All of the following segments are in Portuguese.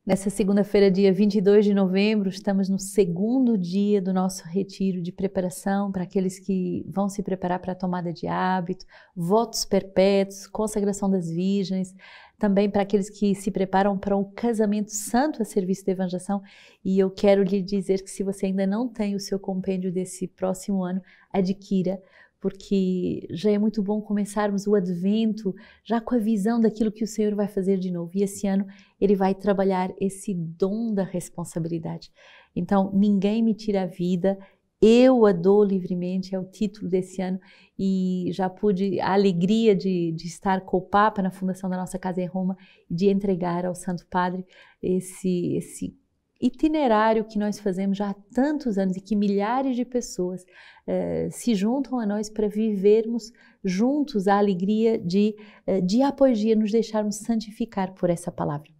Nessa segunda-feira, dia 22 de novembro, estamos no segundo dia do nosso retiro de preparação para aqueles que vão se preparar para a tomada de hábito, votos perpétuos, consagração das virgens, também para aqueles que se preparam para um casamento santo a serviço da evangelização. E eu quero lhe dizer que se você ainda não tem o seu compêndio desse próximo ano, adquira, porque já é muito bom começarmos o advento já com a visão daquilo que o Senhor vai fazer de novo. E esse ano Ele vai trabalhar esse dom da responsabilidade. Então, ninguém me tira a vida, eu a dou livremente, é o título desse ano. E já pude a alegria de estar com o Papa na fundação da nossa casa em Roma, de entregar ao Santo Padre esse itinerário que nós fazemos já há tantos anos e que milhares de pessoas se juntam a nós para vivermos juntos a alegria de dia após dia nos deixarmos santificar por essa palavra.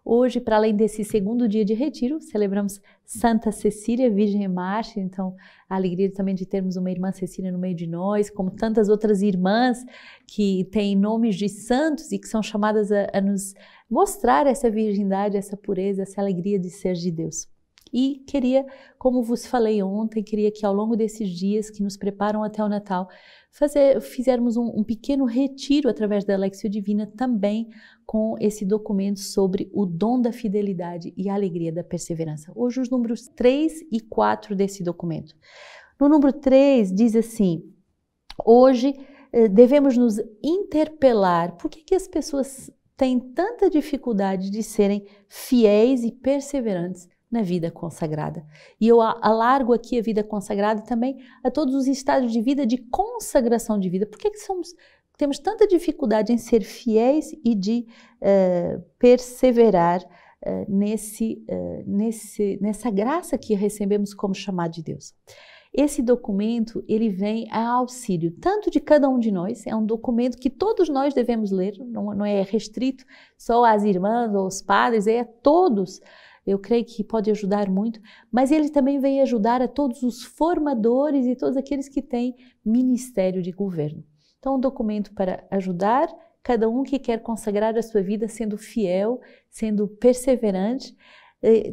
Hoje, para além desse segundo dia de retiro, celebramos Santa Cecília, Virgem Mártir, então a alegria também de termos uma irmã Cecília no meio de nós, como tantas outras irmãs que têm nomes de santos e que são chamadas a nos mostrar essa virgindade, essa pureza, essa alegria de ser de Deus. E queria, como vos falei ontem, queria que ao longo desses dias que nos preparam até o Natal, fizermos um pequeno retiro através da Alexio Divina também com esse documento sobre o dom da fidelidade e a alegria da perseverança. Hoje os números 3 e 4 desse documento. No número 3 diz assim: hoje devemos nos interpelar. Por que as pessoas têm tanta dificuldade de serem fiéis e perseverantes na vida consagrada? E eu alargo aqui a vida consagrada também a todos os estados de vida de consagração de vida. Por que temos tanta dificuldade em ser fiéis e de perseverar nessa graça que recebemos como chamado de Deus? Esse documento, ele vem a auxílio tanto de cada um de nós, é um documento que todos nós devemos ler, não é restrito só às irmãs ou aos padres, é a todos. Eu creio que pode ajudar muito, mas ele também vem ajudar a todos os formadores e todos aqueles que têm ministério de governo. Então, um documento para ajudar cada um que quer consagrar a sua vida sendo fiel, sendo perseverante.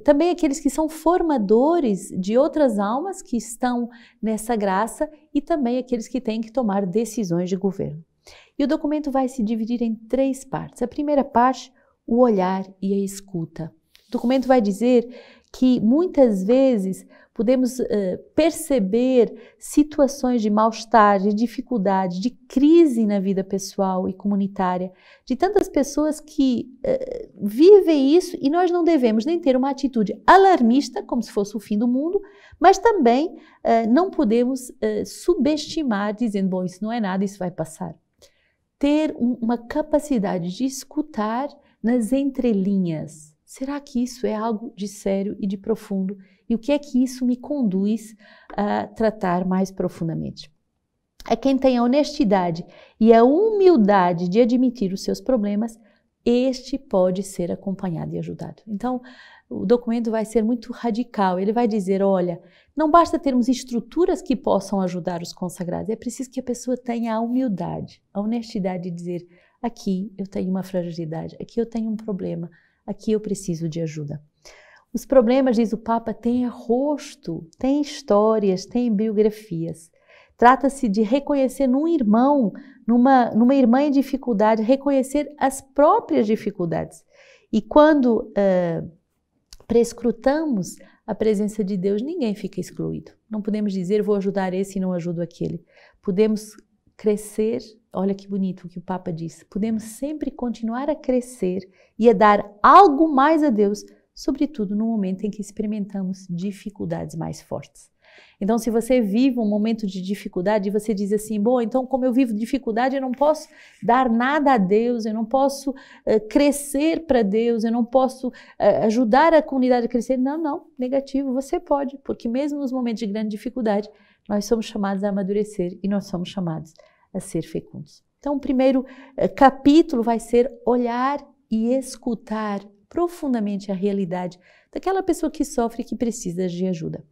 Também aqueles que são formadores de outras almas que estão nessa graça e também aqueles que têm que tomar decisões de governo. E o documento vai se dividir em 3 partes. A primeira parte, o olhar e a escuta. O documento vai dizer que muitas vezes podemos perceber situações de mal-estar, de dificuldade, de crise na vida pessoal e comunitária, de tantas pessoas que vivem isso, e nós não devemos nem ter uma atitude alarmista, como se fosse o fim do mundo, mas também não podemos subestimar, dizendo, bom, isso não é nada, isso vai passar. Ter uma capacidade de escutar nas entrelinhas. Será que isso é algo de sério e de profundo? E o que é que isso me conduz a tratar mais profundamente? A quem tem a honestidade e a humildade de admitir os seus problemas, este pode ser acompanhado e ajudado. Então, o documento vai ser muito radical. Ele vai dizer, olha, não basta termos estruturas que possam ajudar os consagrados, é preciso que a pessoa tenha a humildade, a honestidade de dizer, aqui eu tenho uma fragilidade, aqui eu tenho um problema, aqui eu preciso de ajuda. Os problemas, diz o Papa, têm rosto, têm histórias, têm biografias. Trata-se de reconhecer num irmão, numa irmã em dificuldade, reconhecer as próprias dificuldades. E quando prescrutamos a presença de Deus, ninguém fica excluído. Não podemos dizer, vou ajudar esse e não ajudo aquele. Podemos crescer, olha que bonito o que o Papa diz, podemos sempre continuar a crescer e a dar algo mais a Deus, sobretudo no momento em que experimentamos dificuldades mais fortes. Então, se você vive um momento de dificuldade e você diz assim, bom, então como eu vivo dificuldade, eu não posso dar nada a Deus, eu não posso crescer para Deus, eu não posso ajudar a comunidade a crescer. Não, negativo, você pode, porque mesmo nos momentos de grande dificuldade, nós somos chamados a amadurecer e nós somos chamados a ser fecundos. Então, o primeiro capítulo vai ser olhar e escutar profundamente a realidade daquela pessoa que sofre e que precisa de ajuda.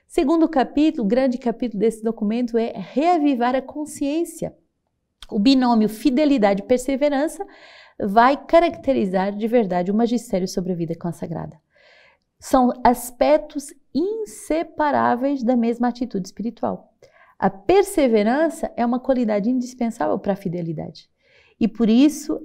Segundo capítulo, o grande capítulo desse documento é reavivar a consciência. O binômio fidelidade e perseverança vai caracterizar de verdade o magistério sobre a vida consagrada. São aspectos inseparáveis da mesma atitude espiritual. A perseverança é uma qualidade indispensável para a fidelidade. E por isso,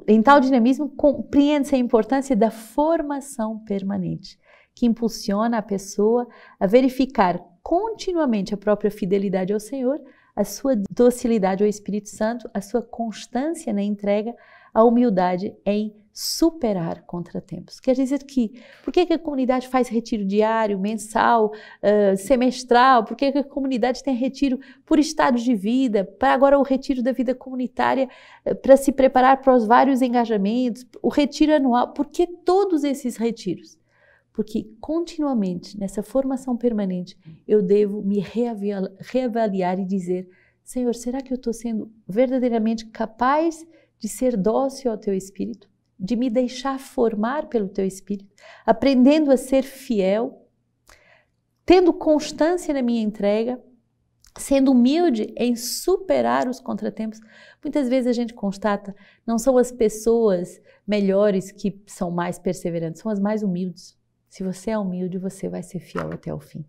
em tal dinamismo, compreende-se a importância da formação permanente, que impulsiona a pessoa a verificar continuamente a própria fidelidade ao Senhor, a sua docilidade ao Espírito Santo, a sua constância na entrega, a humildade em superar contratempos. Quer dizer que, por que a comunidade faz retiro diário, mensal, semestral? Por que a comunidade tem retiro por estados de vida? Para agora o retiro da vida comunitária, para se preparar para os vários engajamentos, o retiro anual. Por que todos esses retiros? Porque continuamente, nessa formação permanente, eu devo me reavaliar e dizer: Senhor, será que eu estou sendo verdadeiramente capaz de ser dócil ao Teu Espírito? De me deixar formar pelo Teu Espírito? Aprendendo a ser fiel? Tendo constância na minha entrega? Sendo humilde em superar os contratempos? Muitas vezes a gente constata, não são as pessoas melhores que são mais perseverantes, são as mais humildes. Se você é humilde, você vai ser fiel até o fim.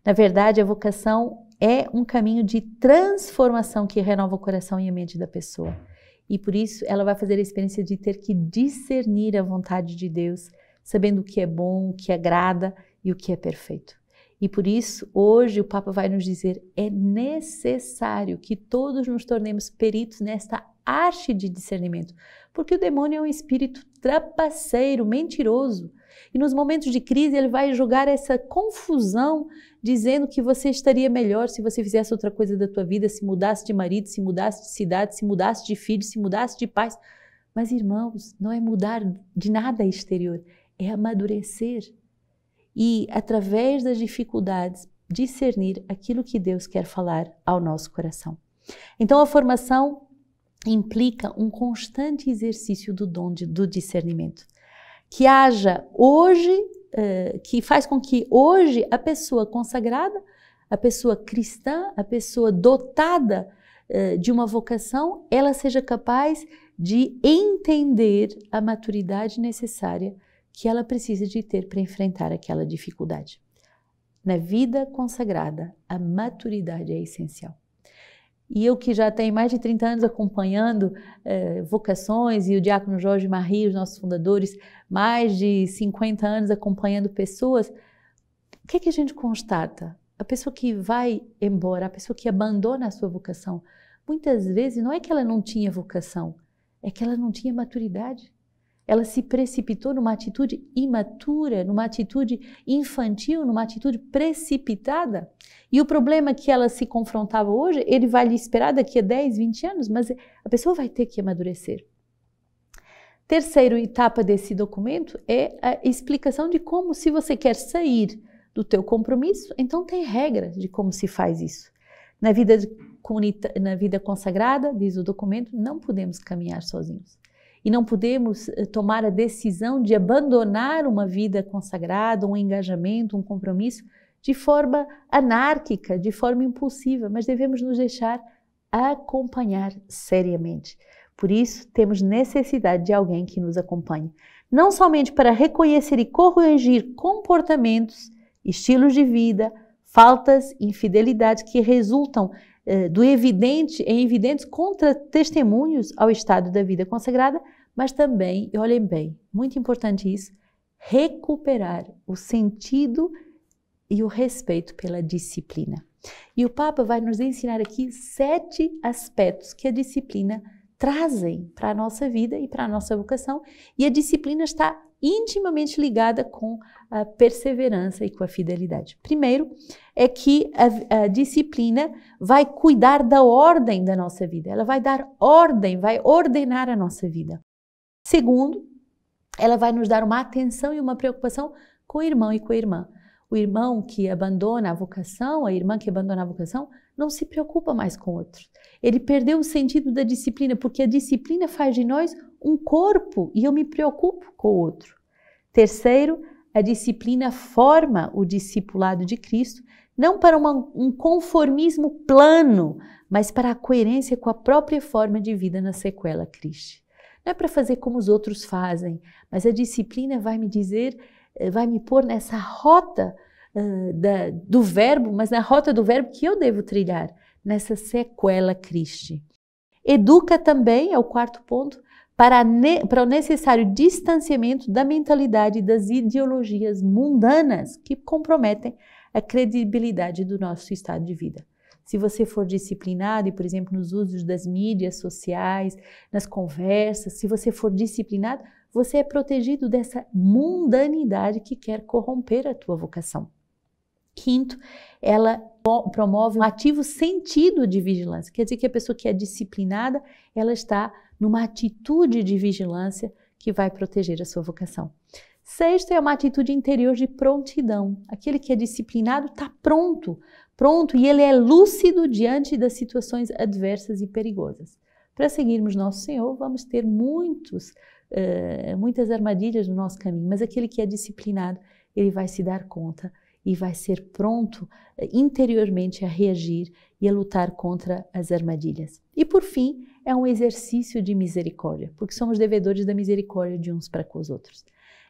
Na verdade, a vocação é um caminho de transformação que renova o coração e a mente da pessoa. E por isso ela vai fazer a experiência de ter que discernir a vontade de Deus, sabendo o que é bom, o que agrada e o que é perfeito. E por isso, hoje o Papa vai nos dizer, é necessário que todos nos tornemos peritos nesta arte de discernimento, porque o demônio é um espírito trapaceiro, mentiroso. E nos momentos de crise ele vai jogar essa confusão, dizendo que você estaria melhor se você fizesse outra coisa da tua vida, se mudasse de marido, se mudasse de cidade, se mudasse de filho, se mudasse de pais. Mas irmãos, não é mudar de nada exterior, é amadurecer. E através das dificuldades, discernir aquilo que Deus quer falar ao nosso coração. Então a formação implica um constante exercício do dom do discernimento. Que haja hoje, que faz com que hoje a pessoa consagrada, a pessoa cristã, a pessoa dotada de uma vocação, ela seja capaz de entender a maturidade necessária que ela precisa de ter para enfrentar aquela dificuldade. Na vida consagrada, a maturidade é essencial. E eu que já tenho mais de 30 anos acompanhando vocações, e o diácono Jorge Marie, os nossos fundadores, mais de 50 anos acompanhando pessoas, o que a gente constata? A pessoa que vai embora, a pessoa que abandona a sua vocação, muitas vezes não é que ela não tinha vocação, é que ela não tinha maturidade. Ela se precipitou numa atitude imatura, numa atitude infantil, numa atitude precipitada. E o problema que ela se confrontava hoje, ele vai lhe esperar daqui a 10, 20 anos, mas a pessoa vai ter que amadurecer. Terceira etapa desse documento é a explicação de como, se você quer sair do teu compromisso, então tem regras de como se faz isso. Na vida consagrada, diz o documento, não podemos caminhar sozinhos. E não podemos tomar a decisão de abandonar uma vida consagrada, um engajamento, um compromisso, de forma anárquica, de forma impulsiva, mas devemos nos deixar acompanhar seriamente. Por isso, temos necessidade de alguém que nos acompanhe. Não somente para reconhecer e corrigir comportamentos, estilos de vida, faltas, infidelidades que resultam em evidentes contra-testemunhos ao estado da vida consagrada, mas também, e olhem bem, muito importante isso, recuperar o sentido e o respeito pela disciplina. E o Papa vai nos ensinar aqui 7 aspectos que a disciplina trazem para a nossa vida e para a nossa vocação, e a disciplina está intimamente ligada com a perseverança e com a fidelidade. Primeiro é que a disciplina vai cuidar da ordem da nossa vida, ela vai dar ordem, vai ordenar a nossa vida. Segundo, ela vai nos dar uma atenção e uma preocupação com o irmão e com a irmã. O irmão que abandona a vocação, a irmã que abandona a vocação, não se preocupa mais com o outro. Ele perdeu o sentido da disciplina, porque a disciplina faz de nós um corpo e eu me preocupo com o outro. Terceiro, a disciplina forma o discipulado de Cristo, não para um conformismo plano, mas para a coerência com a própria forma de vida na sequela Christi. Não é para fazer como os outros fazem, mas a disciplina vai me dizer, vai me pôr nessa rota do verbo, mas na rota do verbo que eu devo trilhar, nessa sequela Christi. Educa também, é o quarto ponto, para o necessário distanciamento da mentalidade das ideologias mundanas que comprometem a credibilidade do nosso estado de vida. Se você for disciplinado, e por exemplo nos usos das mídias sociais, nas conversas, se você for disciplinado, você é protegido dessa mundanidade que quer corromper a tua vocação. Quinto, ela promove um ativo sentido de vigilância. Quer dizer que a pessoa que é disciplinada, ela está numa atitude de vigilância que vai proteger a sua vocação. Sexto, é uma atitude interior de prontidão. Aquele que é disciplinado está pronto, e ele é lúcido diante das situações adversas e perigosas. Para seguirmos nosso Senhor, vamos ter muitas armadilhas no nosso caminho, mas aquele que é disciplinado, ele vai se dar conta e vai ser pronto interiormente a reagir e a lutar contra as armadilhas. E por fim, é um exercício de misericórdia, porque somos devedores da misericórdia de uns para com os outros.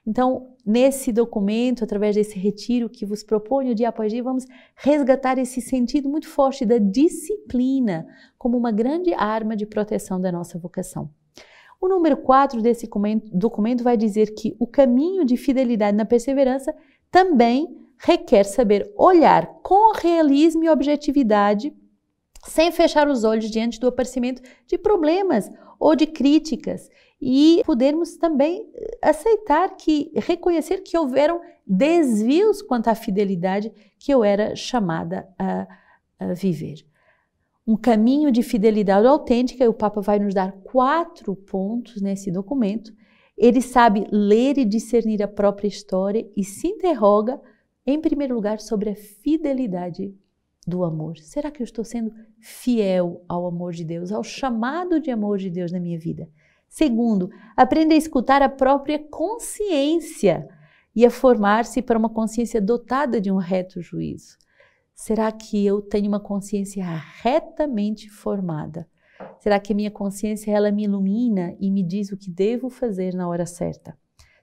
Então, nesse documento, através desse retiro que vos proponho dia após dia, vamos resgatar esse sentido muito forte da disciplina como uma grande arma de proteção da nossa vocação. O número 4 desse documento vai dizer que o caminho de fidelidade na perseverança também requer saber olhar com realismo e objetividade, sem fechar os olhos diante do aparecimento de problemas ou de críticas, e podermos também reconhecer que houveram desvios quanto à fidelidade que eu era chamada a viver. Um caminho de fidelidade autêntica, e o Papa vai nos dar 4 pontos nesse documento. Ele sabe ler e discernir a própria história e se interroga, em primeiro lugar, sobre a fidelidade do amor. Será que eu estou sendo fiel ao amor de Deus, ao chamado de amor de Deus na minha vida? Segundo, aprenda a escutar a própria consciência e a formar-se para uma consciência dotada de um reto juízo. Será que eu tenho uma consciência retamente formada? Será que a minha consciência ela me ilumina e me diz o que devo fazer na hora certa?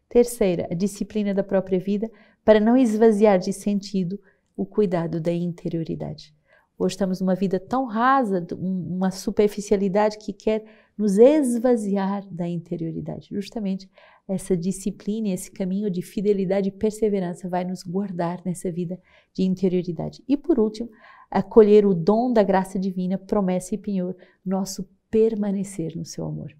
Terceira, a disciplina da própria vida para não esvaziar de sentido o cuidado da interioridade. Hoje estamos numa vida tão rasa, uma superficialidade que quer nos esvaziar da interioridade. Justamente essa disciplina, esse caminho de fidelidade e perseverança vai nos guardar nessa vida de interioridade. E por último, acolher o dom da graça divina, promessa e penhor, nosso permanecer no seu amor.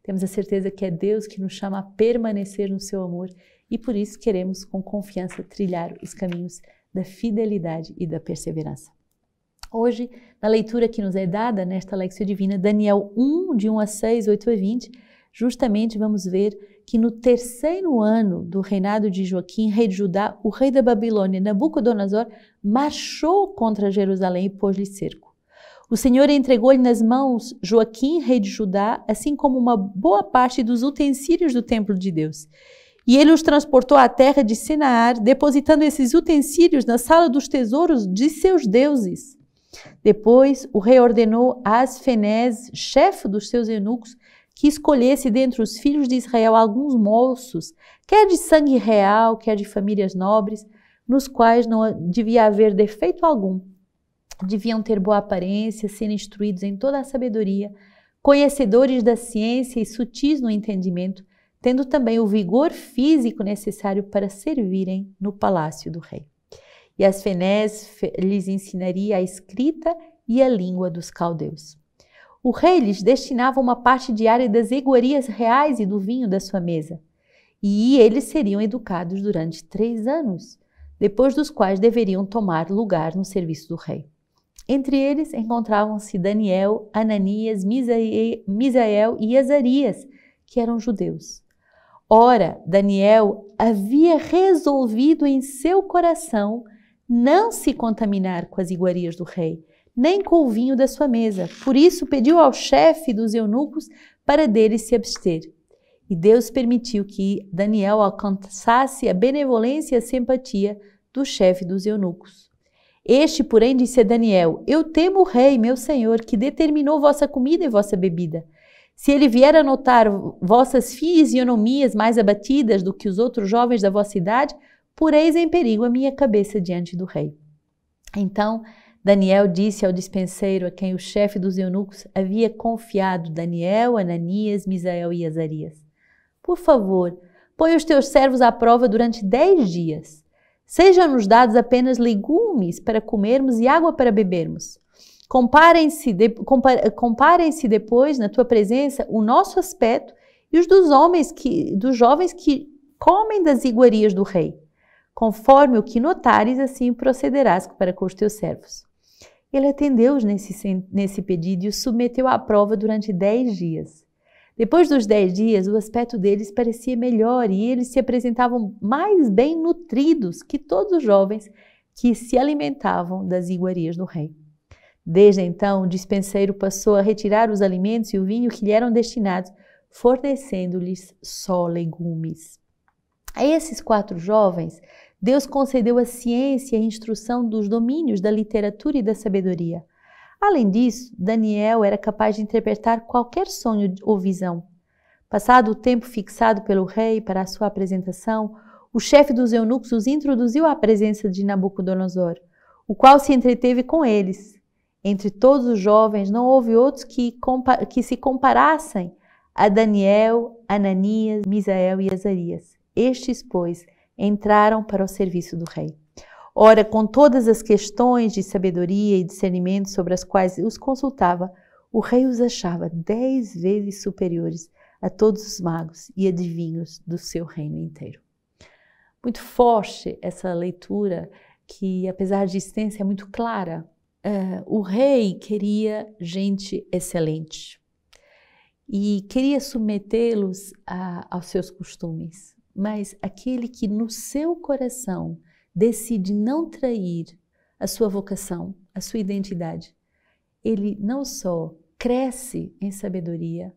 Temos a certeza que é Deus que nos chama a permanecer no seu amor e por isso queremos com confiança trilhar os caminhos da fidelidade e da perseverança. Hoje, na leitura que nos é dada nesta Lexio Divina, Daniel 1, de 1 a 6, 8 a 20, justamente vamos ver que no 3º ano do reinado de Joaquim, rei de Judá, o rei da Babilônia, Nabucodonosor, marchou contra Jerusalém e pôs-lhe cerco. O Senhor entregou-lhe nas mãos Joaquim, rei de Judá, assim como uma boa parte dos utensílios do templo de Deus. E ele os transportou à terra de Senaar, depositando esses utensílios na sala dos tesouros de seus deuses. Depois, o rei ordenou a Asfenés, chefe dos seus eunucos, que escolhesse dentre os filhos de Israel alguns moços, quer de sangue real, quer de famílias nobres, nos quais não devia haver defeito algum. Deviam ter boa aparência, ser instruídos em toda a sabedoria, conhecedores da ciência e sutis no entendimento, tendo também o vigor físico necessário para servirem no palácio do rei. E Asfenés lhes ensinaria a escrita e a língua dos caldeus. O rei lhes destinava uma parte diária das iguarias reais e do vinho da sua mesa, e eles seriam educados durante 3 anos, depois dos quais deveriam tomar lugar no serviço do rei. Entre eles encontravam-se Daniel, Ananias, Misael e Azarias, que eram judeus. Ora, Daniel havia resolvido em seu coração não se contaminar com as iguarias do rei, nem com o vinho da sua mesa. Por isso pediu ao chefe dos eunucos para dele se abster. E Deus permitiu que Daniel alcançasse a benevolência e a simpatia do chefe dos eunucos. Este, porém, disse a Daniel: Eu temo o rei, meu senhor, que determinou vossa comida e vossa bebida. Se ele vier a notar vossas fisionomias mais abatidas do que os outros jovens da vossa idade, poreis em perigo a minha cabeça diante do rei. Então Daniel disse ao dispenseiro a quem o chefe dos eunucos havia confiado Daniel, Ananias, Misael e Azarias: por favor, põe os teus servos à prova durante 10 dias. Sejam-nos dados apenas legumes para comermos e água para bebermos. Comparem-se depois, na tua presença, o nosso aspecto e os dos jovens que comem das iguarias do rei. Conforme o que notares, assim procederás para com os teus servos. Ele atendeu-os nesse pedido e os submeteu à prova durante 10 dias. Depois dos 10 dias, o aspecto deles parecia melhor e eles se apresentavam mais bem nutridos que todos os jovens que se alimentavam das iguarias do rei. Desde então, o dispenseiro passou a retirar os alimentos e o vinho que lhe eram destinados, fornecendo-lhes só legumes. A esses 4 jovens, Deus concedeu a ciência e a instrução dos domínios da literatura e da sabedoria. Além disso, Daniel era capaz de interpretar qualquer sonho ou visão. Passado o tempo fixado pelo rei para a sua apresentação, o chefe dos eunucos os introduziu à presença de Nabucodonosor, o qual se entreteve com eles. Entre todos os jovens não houve outros que se comparassem a Daniel, Ananias, Misael e Azarias. Estes, pois, entraram para o serviço do rei. Ora, com todas as questões de sabedoria e discernimento sobre as quais os consultava, o rei os achava 10 vezes superiores a todos os magos e adivinhos do seu reino inteiro. Muito forte essa leitura que, apesar de extensa, é muito clara. O rei queria gente excelente e queria submetê-los aos seus costumes, mas aquele que no seu coração decide não trair a sua vocação, a sua identidade, ele não só cresce em sabedoria,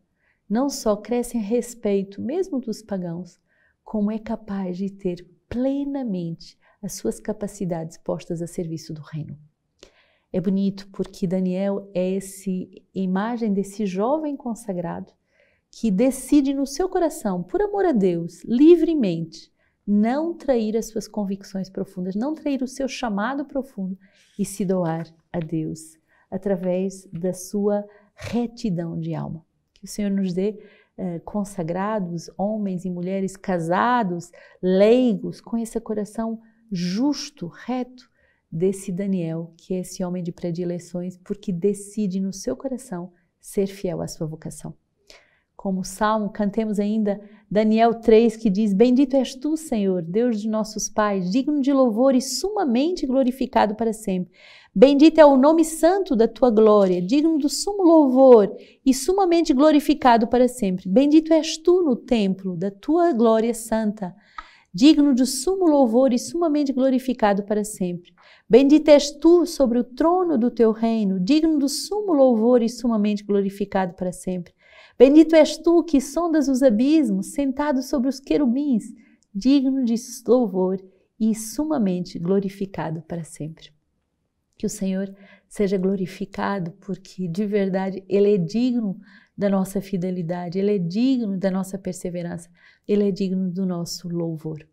não só cresce em respeito, mesmo dos pagãos, como é capaz de ter plenamente as suas capacidades postas a serviço do reino. É bonito porque Daniel é essa imagem desse jovem consagrado que decide no seu coração, por amor a Deus, livremente, não trair as suas convicções profundas, não trair o seu chamado profundo e se doar a Deus através da sua retidão de alma. Que o Senhor nos dê consagrados, homens e mulheres casados, leigos, com esse coração justo, reto, desse Daniel, que é esse homem de predileções, porque decide no seu coração ser fiel à sua vocação. Como salmo, cantemos ainda Daniel 3, que diz: Bendito és tu, Senhor, Deus de nossos pais, digno de louvor e sumamente glorificado para sempre. Bendito é o nome santo da tua glória, digno do sumo louvor e sumamente glorificado para sempre. Bendito és tu no templo da tua glória santa, digno de sumo louvor e sumamente glorificado para sempre. Bendito és tu sobre o trono do teu reino, digno do sumo louvor e sumamente glorificado para sempre. Bendito és tu que sondas os abismos, sentado sobre os querubins, digno de louvor e sumamente glorificado para sempre. Que o Senhor seja glorificado, porque de verdade Ele é digno da nossa fidelidade, Ele é digno da nossa perseverança, Ele é digno do nosso louvor.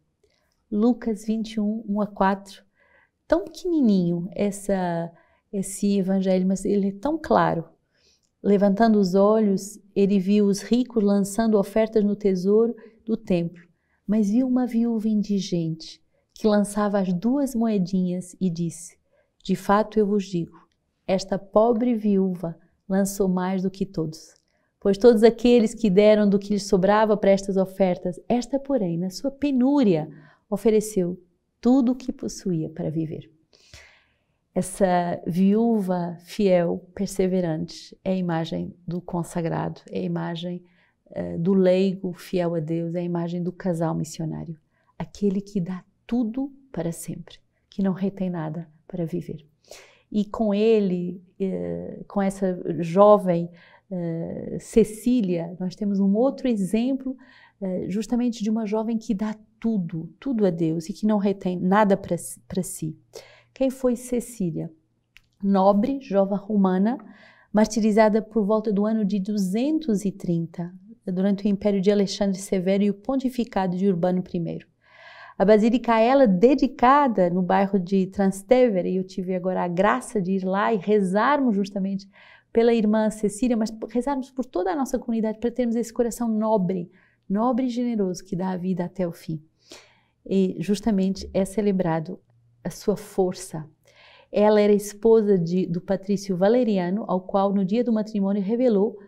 Lucas 21, 1-4, tão pequenininho esse evangelho, mas ele é tão claro. Levantando os olhos, ele viu os ricos lançando ofertas no tesouro do templo, mas viu uma viúva indigente que lançava as 2 moedinhas e disse: De fato eu vos digo, esta pobre viúva lançou mais do que todos, pois todos aqueles que deram do que lhes sobrava para estas ofertas, esta porém, na sua penúria, ofereceu tudo o que possuía para viver. Essa viúva fiel, perseverante, é a imagem do consagrado, é a imagem do leigo fiel a Deus, é a imagem do casal missionário. Aquele que dá tudo para sempre, que não retém nada para viver. E com ele, com essa jovem Cecília, nós temos um outro exemplo justamente de uma jovem que dá tudo a Deus e que não retém nada para si. Quem foi Cecília? Nobre, jovem romana, martirizada por volta do ano de 230, durante o império de Alexandre Severo e o pontificado de Urbano I. A Basílica a ela dedicada no bairro de Trastevere, e eu tive agora a graça de ir lá e rezarmos justamente pela irmã Cecília, mas rezarmos por toda a nossa comunidade para termos esse coração nobre e generoso que dá a vida até o fim. E justamente é celebrado a sua força. Ela era esposa do patrício Valeriano, ao qual no dia do matrimônio revelou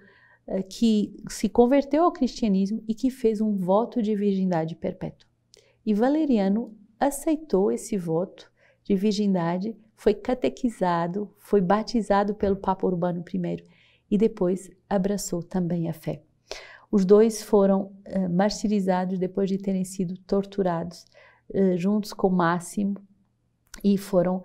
que se converteu ao cristianismo e que fez um voto de virgindade perpétua. E Valeriano aceitou esse voto de virgindade, foi catequizado, foi batizado pelo Papa Urbano I e depois abraçou também a fé. Os dois foram martirizados depois de terem sido torturados juntos com Máximo e foram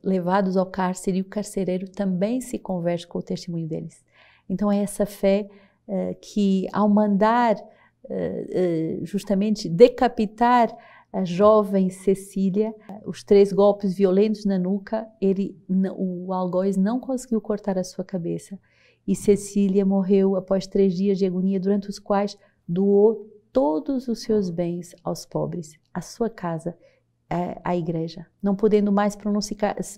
levados ao cárcere, e o carcereiro também se converte com o testemunho deles. Então é essa fé que, ao mandar justamente decapitar a jovem Cecília, os 3 golpes violentos na nuca, o algoz não conseguiu cortar a sua cabeça e Cecília morreu após 3 dias de agonia, durante os quais doou todos os seus bens aos pobres, a sua casa, à igreja. Não podendo mais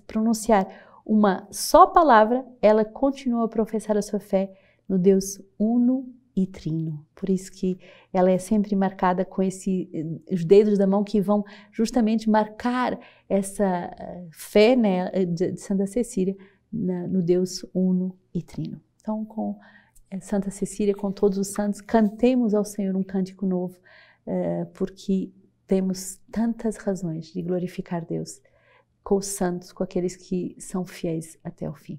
pronunciar uma só palavra, ela continuou a professar a sua fé no Deus uno e trino. Por isso que ela é sempre marcada com os dedos da mão que vão justamente marcar essa fé, né, de Santa Cecília no Deus uno e trino. Então, com Santa Cecília, com todos os santos, cantemos ao Senhor um cântico novo, porque temos tantas razões de glorificar Deus com os santos, com aqueles que são fiéis até o fim.